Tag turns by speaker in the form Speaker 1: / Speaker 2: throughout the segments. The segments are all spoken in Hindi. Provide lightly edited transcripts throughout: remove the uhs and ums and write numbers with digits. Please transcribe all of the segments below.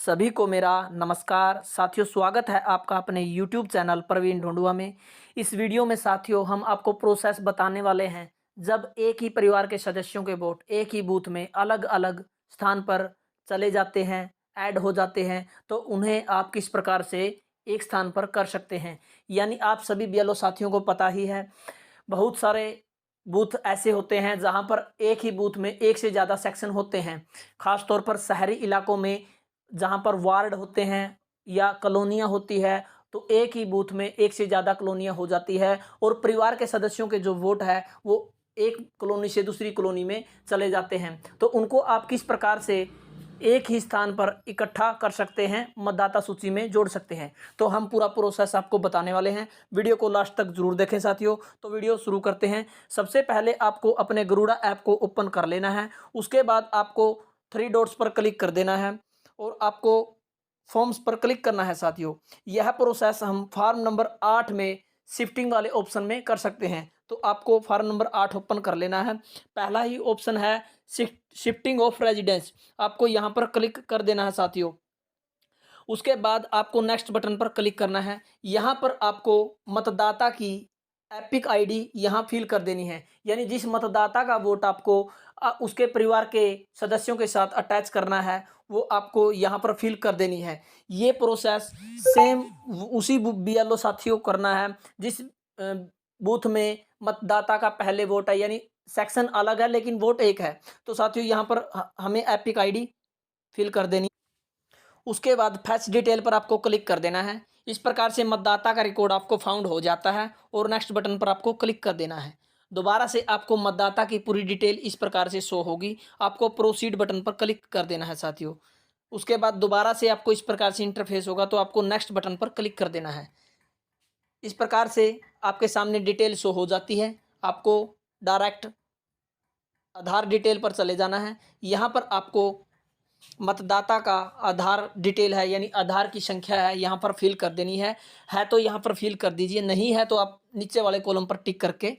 Speaker 1: सभी को मेरा नमस्कार साथियों। स्वागत है आपका अपने YouTube चैनल प्रवीण ढूंढुआ में। इस वीडियो में साथियों हम आपको प्रोसेस बताने वाले हैं। जब एक ही परिवार के सदस्यों के वोट एक ही बूथ में अलग अलग स्थान पर चले जाते हैं, ऐड हो जाते हैं, तो उन्हें आप किस प्रकार से एक स्थान पर कर सकते हैं। यानी आप सभी बीएलओ साथियों को पता ही है, बहुत सारे बूथ ऐसे होते हैं जहां पर एक ही बूथ में एक से ज़्यादा सेक्शन होते हैं। खास तौर पर शहरी इलाकों में जहाँ पर वार्ड होते हैं या कॉलोनियाँ होती है, तो एक ही बूथ में एक से ज़्यादा कॉलोनियाँ हो जाती है और परिवार के सदस्यों के जो वोट है वो एक कॉलोनी से दूसरी कॉलोनी में चले जाते हैं। तो उनको आप किस प्रकार से एक ही स्थान पर इकट्ठा कर सकते हैं, मतदाता सूची में जोड़ सकते हैं, तो हम पूरा प्रोसेस आपको बताने वाले हैं। वीडियो को लास्ट तक जरूर देखें साथियों। तो वीडियो शुरू करते हैं। सबसे पहले आपको अपने गरुड़ा ऐप को ओपन कर लेना है। उसके बाद आपको थ्री डॉट्स पर क्लिक कर देना है और आपको फॉर्म्स पर क्लिक करना है साथियों। यह प्रोसेस हम फॉर्म नंबर 8 में शिफ्टिंग वाले ऑप्शन में कर सकते हैं। तो आपको फॉर्म नंबर 8 ओपन कर लेना है। पहला ही ऑप्शन है शिफ्टिंग ऑफ रेजिडेंस, आपको यहाँ पर क्लिक कर देना है साथियों। उसके बाद आपको नेक्स्ट बटन पर क्लिक करना है। यहाँ पर आपको मतदाता की एपिक आईडी यहाँ फिल कर देनी है। यानी जिस मतदाता का वोट आपको उसके परिवार के सदस्यों के साथ अटैच करना है, वो आपको यहाँ पर फिल कर देनी है। ये प्रोसेस सेम उसी बीएलओ साथियों को करना है जिस बूथ में मतदाता का पहले वोट है, यानी सेक्शन अलग है लेकिन वोट एक है। तो साथियों यहाँ पर हमें एपिक आईडी फिल कर देनी। उसके बाद फैच डिटेल पर आपको क्लिक कर देना है। इस प्रकार से मतदाता का रिकॉर्ड आपको फाउंड हो जाता है और नेक्स्ट बटन पर आपको क्लिक कर देना है। दोबारा से आपको मतदाता की पूरी डिटेल इस प्रकार से शो होगी। आपको प्रोसीड बटन पर क्लिक कर देना है साथियों। उसके बाद दोबारा से आपको इस प्रकार से इंटरफेस होगा, तो आपको नेक्स्ट बटन पर क्लिक कर देना है। इस प्रकार से आपके सामने डिटेल शो हो जाती है। आपको डायरेक्ट आधार डिटेल पर चले जाना है। यहाँ पर आपको मतदाता का आधार डिटेल है, यानी आधार की संख्या है, यहाँ पर फिल कर देनी है तो यहाँ पर फिल कर दीजिए, नहीं है तो आप नीचे वाले कॉलम पर टिक करके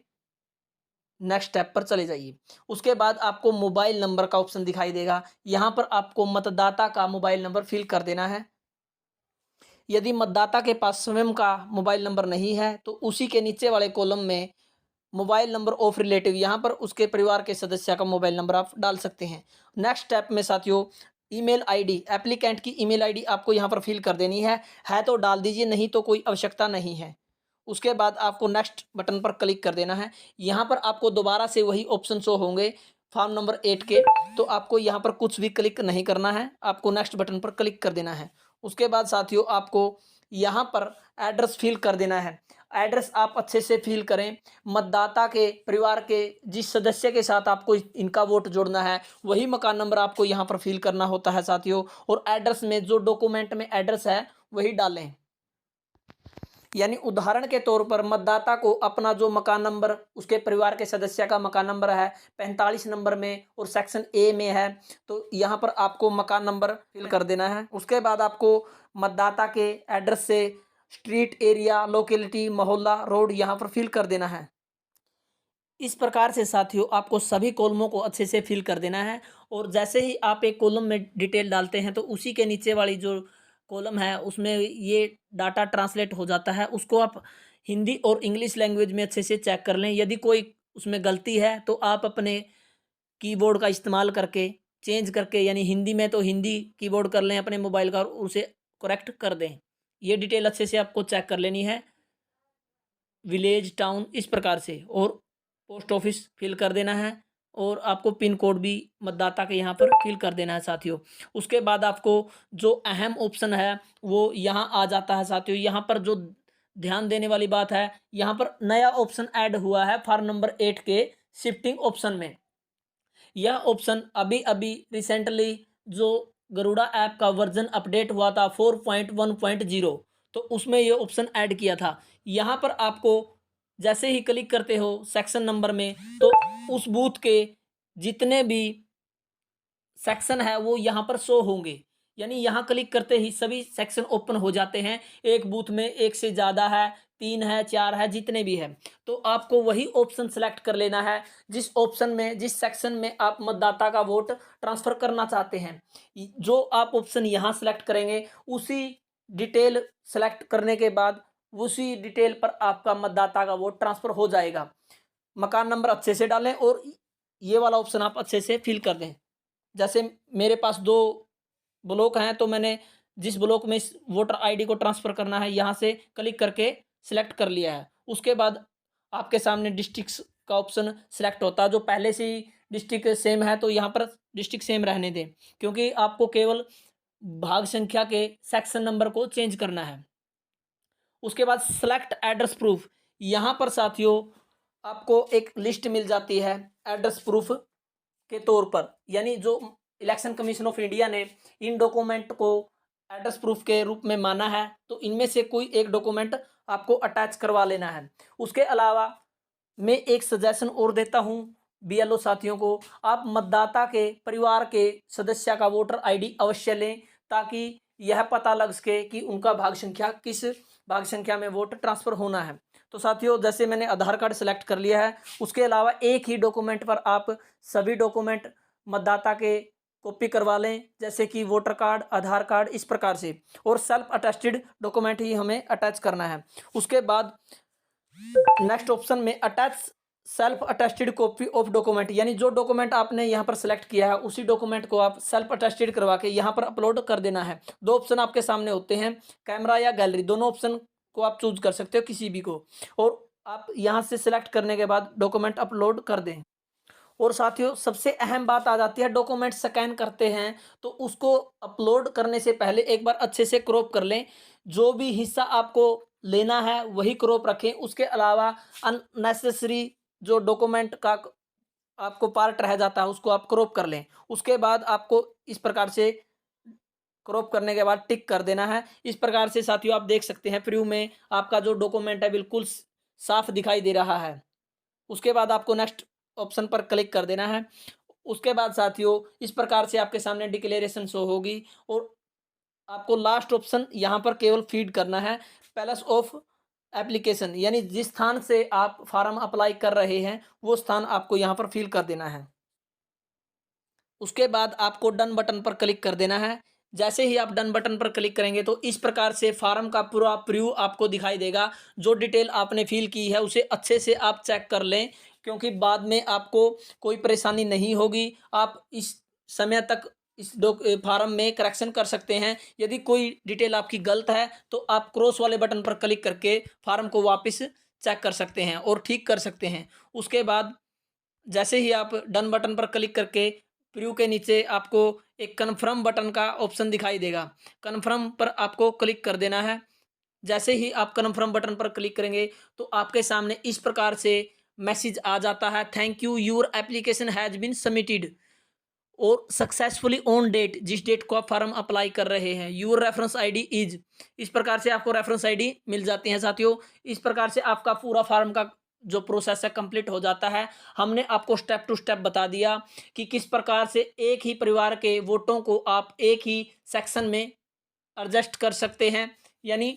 Speaker 1: नेक्स्ट स्टेप पर चले जाइए। उसके बाद आपको मोबाइल नंबर का ऑप्शन दिखाई देगा। यहाँ पर आपको मतदाता का मोबाइल नंबर फिल कर देना है। यदि मतदाता के पास स्वयं का मोबाइल नंबर नहीं है तो उसी के नीचे वाले कॉलम में मोबाइल नंबर ऑफ रिलेटिव, यहाँ पर उसके परिवार के सदस्य का मोबाइल नंबर आप डाल सकते हैं। नेक्स्ट स्टेप में साथियों ईमेल आईडी, एप्लीकेंट की ईमेल आईडी आपको यहाँ पर फिल कर देनी है तो डाल दीजिए, नहीं तो कोई आवश्यकता नहीं है। उसके बाद आपको नेक्स्ट बटन पर क्लिक कर देना है। यहाँ पर आपको दोबारा से वही ऑप्शन शो होंगे फॉर्म नंबर 8 के, तो आपको यहाँ पर कुछ भी क्लिक नहीं करना है, आपको नेक्स्ट बटन पर क्लिक कर देना है। उसके बाद साथियों आपको यहाँ पर एड्रेस फिल कर देना है। एड्रेस आप अच्छे से फिल करें। मतदाता के परिवार के जिस सदस्य के साथ आपको इनका वोट जोड़ना है वही मकान नंबर आपको यहाँ पर फिल करना होता है साथियों। और एड्रेस में जो डॉक्यूमेंट में एड्रेस है वही डालें। यानी उदाहरण के तौर पर मतदाता को अपना जो मकान नंबर उसके परिवार के सदस्य का मकान नंबर है 45 नंबर में और सेक्शन ए में है, तो यहाँ पर आपको मकान नंबर फिल कर देना है। उसके बाद आपको मतदाता के एड्रेस से स्ट्रीट, एरिया, लोकेलिटी, मोहल्ला, रोड यहाँ पर फिल कर देना है। इस प्रकार से साथियों आपको सभी कॉलमों को अच्छे से फिल कर देना है। और जैसे ही आप एक कॉलम में डिटेल डालते हैं तो उसी के नीचे वाली जो कॉलम है उसमें ये डाटा ट्रांसलेट हो जाता है। उसको आप हिंदी और इंग्लिश लैंग्वेज में अच्छे से चेक कर लें। यदि कोई उसमें गलती है तो आप अपने कीबोर्ड का इस्तेमाल करके चेंज करके, यानी हिंदी में तो हिंदी कीबोर्ड कर लें अपने मोबाइल का और उसे करेक्ट कर दें। ये डिटेल अच्छे से आपको चेक कर लेनी है, विलेज, टाउन, इस प्रकार से। और पोस्ट ऑफिस फिल कर देना है और आपको पिन कोड भी मतदाता के यहाँ पर फिल कर देना है साथियों। उसके बाद आपको जो अहम ऑप्शन है वो यहाँ आ जाता है साथियों। यहाँ पर जो ध्यान देने वाली बात है, यहाँ पर नया ऑप्शन ऐड हुआ है फॉर्म नंबर 8 के शिफ्टिंग ऑप्शन में। यह ऑप्शन अभी अभी रिसेंटली जो गरुड़ा ऐप का वर्जन अपडेट हुआ था 4.1.0, तो उसमें यह ऑप्शन ऐड किया था। यहाँ पर आपको जैसे ही क्लिक करते हो सेक्शन नंबर में, तो उस बूथ के जितने भी सेक्शन है वो यहाँ पर शो होंगे। यानी यहाँ क्लिक करते ही सभी सेक्शन ओपन हो जाते हैं। एक बूथ में एक से ज़्यादा है 3 है, 4 है, जितने भी हैं। तो आपको वही ऑप्शन सेलेक्ट कर लेना है जिस ऑप्शन में, जिस सेक्शन में आप मतदाता का वोट ट्रांसफ़र करना चाहते हैं। जो आप ऑप्शन यहाँ सेलेक्ट करेंगे, उसी डिटेल सेलेक्ट करने के बाद उसी डिटेल पर आपका मतदाता का वोट ट्रांसफ़र हो जाएगा। मकान नंबर अच्छे से डालें और ये वाला ऑप्शन आप अच्छे से फिल कर दें। जैसे मेरे पास 2 ब्लॉक हैं, तो मैंने जिस ब्लॉक में इस वोटर आईडी को ट्रांसफ़र करना है, यहाँ से क्लिक करके सिलेक्ट कर लिया है। उसके बाद आपके सामने डिस्ट्रिक्ट्स का ऑप्शन सिलेक्ट होता है। जो पहले से ही डिस्ट्रिक्ट सेम है, तो यहाँ पर डिस्ट्रिक्ट सेम रहने दें, क्योंकि आपको केवल भाग संख्या के सेक्शन नंबर को चेंज करना है। उसके बाद सेलेक्ट एड्रेस प्रूफ, यहाँ पर साथियों आपको एक लिस्ट मिल जाती है एड्रेस प्रूफ के तौर पर, यानी जो इलेक्शन कमीशन ऑफ इंडिया ने इन डॉक्यूमेंट को एड्रेस प्रूफ के रूप में माना है, तो इनमें से कोई एक डॉक्यूमेंट आपको अटैच करवा लेना है। उसके अलावा मैं एक सजेशन और देता हूं बीएलओ साथियों को, आप मतदाता के परिवार के सदस्य का वोटर आईडी अवश्य लें, ताकि यह पता लग सके कि उनका भाग संख्या किस भाग संख्या में वोट ट्रांसफर होना है। तो साथियों, जैसे मैंने आधार कार्ड सेलेक्ट कर लिया है, उसके अलावा एक ही डॉक्यूमेंट पर आप सभी डॉक्यूमेंट मतदाता के कॉपी करवा लें, जैसे कि वोटर कार्ड, आधार कार्ड, इस प्रकार से, और सेल्फ अटेस्टेड डॉक्यूमेंट ही हमें अटैच करना है। उसके बाद नेक्स्ट ऑप्शन में attach self attested copy of document, यानी जो डॉक्यूमेंट आपने यहाँ पर सेलेक्ट किया है, उसी डॉक्यूमेंट को आप सेल्फ अटेस्टेड करवा के यहाँ पर अपलोड कर देना है। 2 ऑप्शन आपके सामने होते हैं, कैमरा या गैलरी, दोनों ऑप्शन को आप चूज कर सकते हो, किसी भी को, और आप यहाँ से सिलेक्ट करने के बाद डॉक्यूमेंट अपलोड कर दें। और साथियों, सबसे अहम बात आ जाती है, डॉक्यूमेंट स्कैन करते हैं तो उसको अपलोड करने से पहले एक बार अच्छे से क्रॉप कर लें। जो भी हिस्सा आपको लेना है वही क्रॉप रखें। उसके अलावा अननेसेसरी जो डॉक्यूमेंट का आपको पार्ट रह जाता है, उसको आप क्रॉप कर लें। उसके बाद आपको इस प्रकार से क्रॉप करने के बाद टिक कर देना है। इस प्रकार से साथियों आप देख सकते हैं प्रीव्यू में आपका जो डॉक्यूमेंट है बिल्कुल साफ दिखाई दे रहा है। उसके बाद आपको नेक्स्ट ऑप्शन पर क्लिक कर देना है। उसके बाद साथियों इस प्रकार से आपके सामने डिक्लेरेशन शो होगी, और आपको लास्ट ऑप्शन यहाँ पर केवल फीड करना है प्लेस ऑफ एप्लीकेशन, यानी जिस स्थान से आप फॉर्म अप्लाई कर रहे हैं वो स्थान आपको यहाँ पर फिल कर देना है। उसके बाद आपको डन बटन पर क्लिक कर देना है। जैसे ही आप डन बटन पर क्लिक करेंगे तो इस प्रकार से फॉर्म का पूरा प्रीव्यू आपको दिखाई देगा। जो डिटेल आपने फिल की है उसे अच्छे से आप चेक कर लें, क्योंकि बाद में आपको कोई परेशानी नहीं होगी। आप इस समय तक इस फॉर्म में करेक्शन कर सकते हैं। यदि कोई डिटेल आपकी गलत है तो आप क्रॉस वाले बटन पर क्लिक करके फॉर्म को वापस चेक कर सकते हैं और ठीक कर सकते हैं। उसके बाद जैसे ही आप डन बटन पर क्लिक करके प्रीव्यू के नीचे आपको एक कन्फर्म बटन का ऑप्शन दिखाई देगा। कन्फर्म पर आपको क्लिक कर देना है। जैसे ही आप कन्फर्म बटन पर क्लिक करेंगे तो आपके सामने इस प्रकार से मैसेज आ जाता है, thank you, your application has been submitted, और सक्सेसफुली ऑन डेट, जिस डेट को आप फॉर्म अप्लाई कर रहे हैं, योर रेफरेंस आईडी इज, इस प्रकार से आपको रेफरेंस आईडी मिल जाती है। साथियों, इस प्रकार से आपका पूरा फॉर्म का जो प्रोसेस है कंप्लीट हो जाता है। हमने आपको स्टेप टू स्टेप बता दिया कि किस प्रकार से एक ही परिवार के वोटों को आप एक ही सेक्शन में एडजस्ट कर सकते हैं, यानी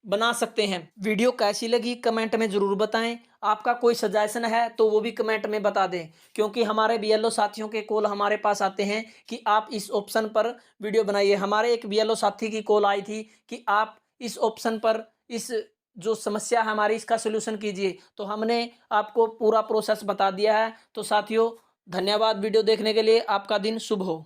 Speaker 1: बना सकते हैं। वीडियो कैसी लगी कमेंट में ज़रूर बताएं। आपका कोई सजेशन है तो वो भी कमेंट में बता दें, क्योंकि हमारे बीएलओ साथियों के कॉल हमारे पास आते हैं कि आप इस ऑप्शन पर वीडियो बनाइए। हमारे एक बीएलओ साथी की कॉल आई थी कि आप इस ऑप्शन पर इस जो समस्या है हमारी इसका सोल्यूशन कीजिए, तो हमने आपको पूरा प्रोसेस बता दिया है। तो साथियों धन्यवाद वीडियो देखने के लिए। आपका दिन शुभ हो।